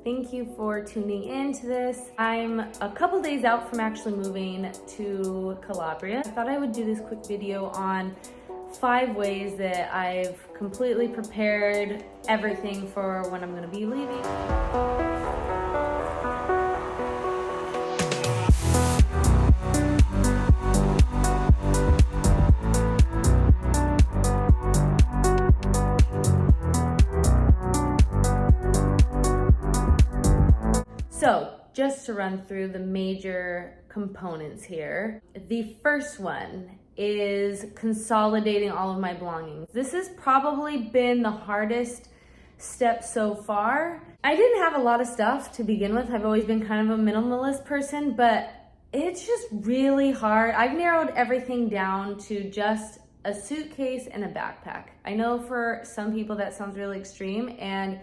Thank you for tuning in to this. I'm a couple days out from actually moving to Calabria. I thought I would do this quick video on 5 ways that I've completely prepared everything for when I'm gonna be leaving. So, just to run through the major components here. The first one is consolidating all of my belongings. This has probably been the hardest step so far. I didn't have a lot of stuff to begin with. I've always been kind of a minimalist person, but it's just really hard. I've narrowed everything down to just a suitcase and a backpack. I know for some people that sounds really extreme, and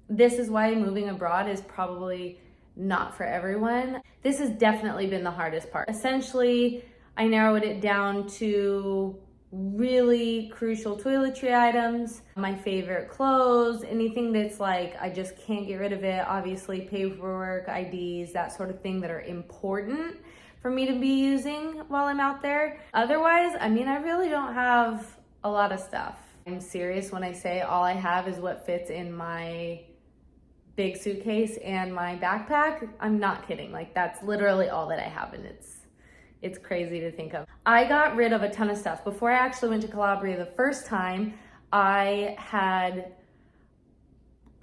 this is why moving abroad is probably not for everyone. This has definitely been the hardest part. Essentially, I narrowed it down to really crucial toiletry items, my favorite clothes, anything that's like, I just can't get rid of it. Obviously, paperwork, IDs, that sort of thing that are important for me to be using while I'm out there. Otherwise, I really don't have a lot of stuff. I'm serious when I say all I have is what fits in my big suitcase and my backpack. I'm not kidding. Like, that's literally all that I have, and it's crazy to think of. I got rid of a ton of stuff. Before I actually went to Calabria the first time, I had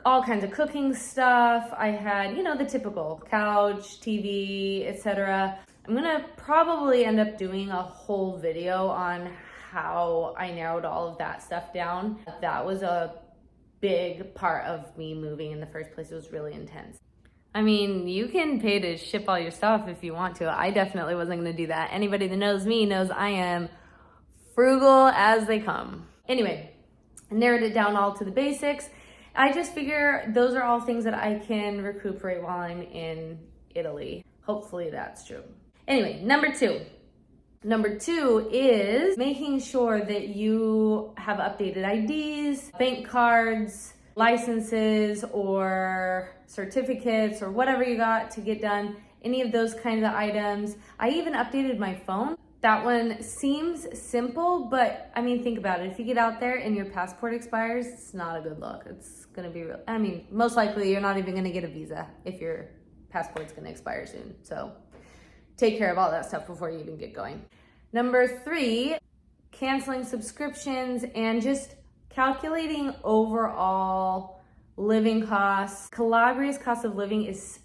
all kinds of cooking stuff. I had, the typical couch, TV, etc. I'm gonna probably end up doing a whole video on how I narrowed all of that stuff down. That was a big part of me moving in the first place. It was really intense. You can pay to ship all your stuff if you want to. I definitely wasn't gonna do that. Anybody that knows me knows I am frugal as they come. Anyway, I narrowed it down all to the basics. I just figure those are all things that I can recuperate while I'm in Italy. Hopefully that's true. Anyway, number two. Number 2 is making sure that you have updated IDs, bank cards, licenses, or certificates, or whatever you got to get done, any of those kinds of items. I even updated my phone. That one seems simple, but think about it. If you get out there and your passport expires, it's not a good look. It's gonna be real. Most likely you're not even gonna get a visa if your passport's gonna expire soon. So take care of all that stuff before you even get going. Number 3, canceling subscriptions and just calculating overall living costs. Calabria's cost of living is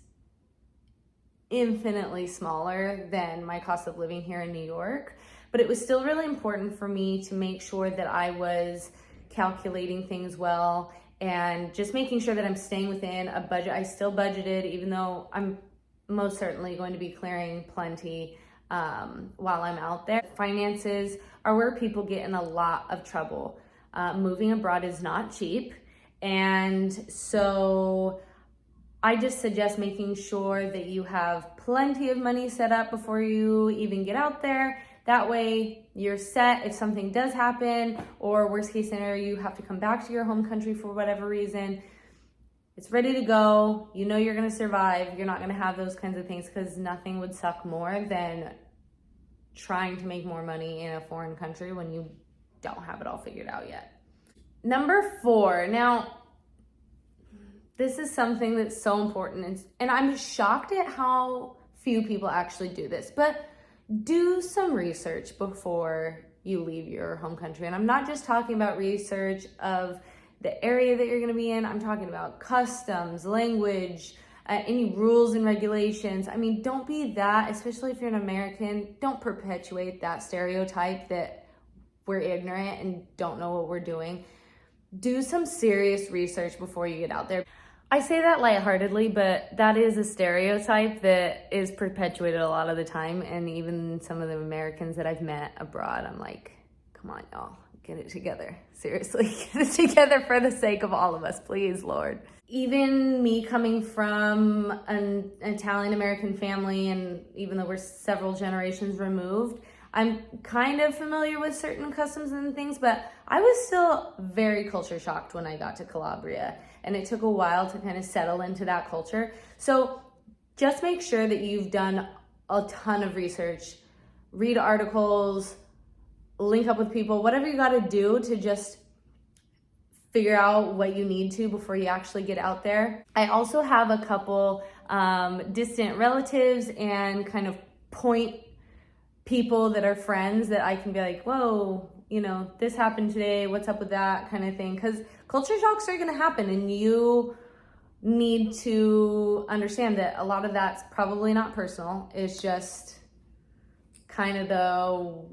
infinitely smaller than my cost of living here in New York, but it was still really important for me to make sure that I was calculating things well and just making sure that I'm staying within a budget. I still budgeted, even though I'm most certainly going to be clearing plenty while I'm out there. Finances are where people get in a lot of trouble. Moving abroad is not cheap, and so I just suggest making sure that you have plenty of money set up before you even get out there. That way you're set if something does happen, or worst case scenario, you have to come back to your home country for whatever reason. It's ready to go. You know you're gonna survive. You're not gonna have those kinds of things, because nothing would suck more than trying to make more money in a foreign country when you don't have it all figured out yet. Number 4, now this is something that's so important, and I'm shocked at how few people actually do this, but do some research before you leave your home country. And I'm not just talking about research of the area that you're gonna be in. I'm talking about customs, language, any rules and regulations. Don't be that, especially if you're an American, don't perpetuate that stereotype that we're ignorant and don't know what we're doing. Do some serious research before you get out there. I say that lightheartedly, but that is a stereotype that is perpetuated a lot of the time. And even some of the Americans that I've met abroad, I'm like, come on, y'all. Get it together. Seriously, get it together for the sake of all of us, please, Lord. Even me coming from an Italian-American family, and even though we're several generations removed, I'm kind of familiar with certain customs and things, but I was still very culture shocked when I got to Calabria. and it took a while to kind of settle into that culture. So just make sure that you've done a ton of research, read articles, link up with people, whatever you got to do to just figure out what you need to before you actually get out there. I also have a couple distant relatives and kind of point people that are friends that I can be like, whoa, you know, this happened today, what's up with that kind of thing. Because culture shocks are going to happen, and you need to understand that a lot of that's probably not personal. It's just kind of the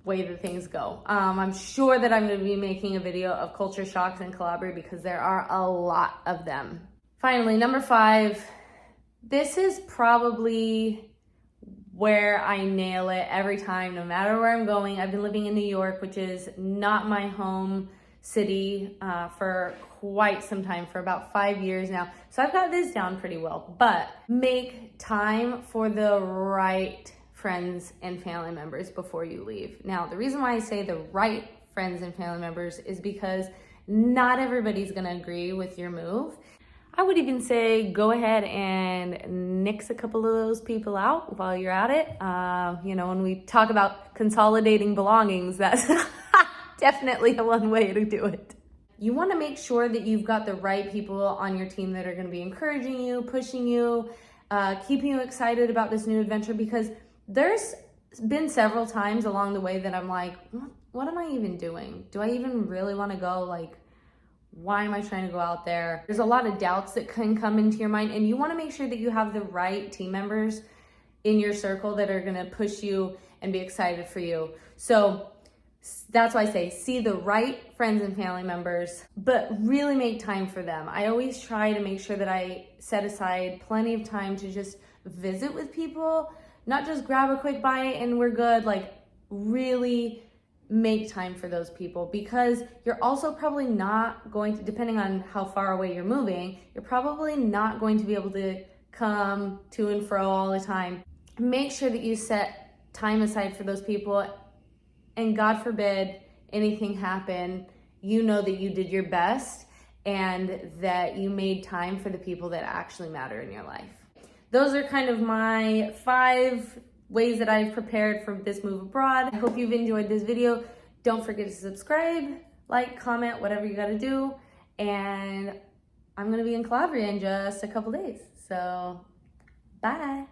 way that things go. I'm sure that I'm going to be making a video of culture shocks in Calabria because there are a lot of them. Finally, number 5, this is probably where I nail it every time, no matter where I'm going. I've been living in New York, which is not my home city, for quite some time, for about 5 years now. So I've got this down pretty well, but make time for the right friends and family members before you leave. Now, the reason why I say the right friends and family members is because not everybody's gonna agree with your move. I would even say go ahead and nix a couple of those people out while you're at it. You know, when we talk about consolidating belongings, that's definitely the one way to do it. You want to make sure that you've got the right people on your team that are going to be encouraging you, pushing you, keeping you excited about this new adventure, because there's been several times along the way that I'm like, what am I even doing? Do I even really want to go? Like, why am I trying to go out there? There's a lot of doubts that can come into your mind, and you want to make sure that you have the right team members in your circle that are going to push you and be excited for you. So that's why I say see the right friends and family members, but really make time for them. I always try to make sure that I set aside plenty of time to just visit with people, not just grab a quick bite and we're good. Like, really make time for those people, because you're also probably not going to, depending on how far away you're moving, you're probably not going to be able to come to and fro all the time. Make sure that you set time aside for those people, and God forbid anything happen, you know that you did your best and that you made time for the people that actually matter in your life. Those are kind of my 5 ways that I've prepared for this move abroad. I hope you've enjoyed this video. Don't forget to subscribe, like, comment, whatever you gotta do. And I'm gonna be in Calabria in just a couple days. So, bye.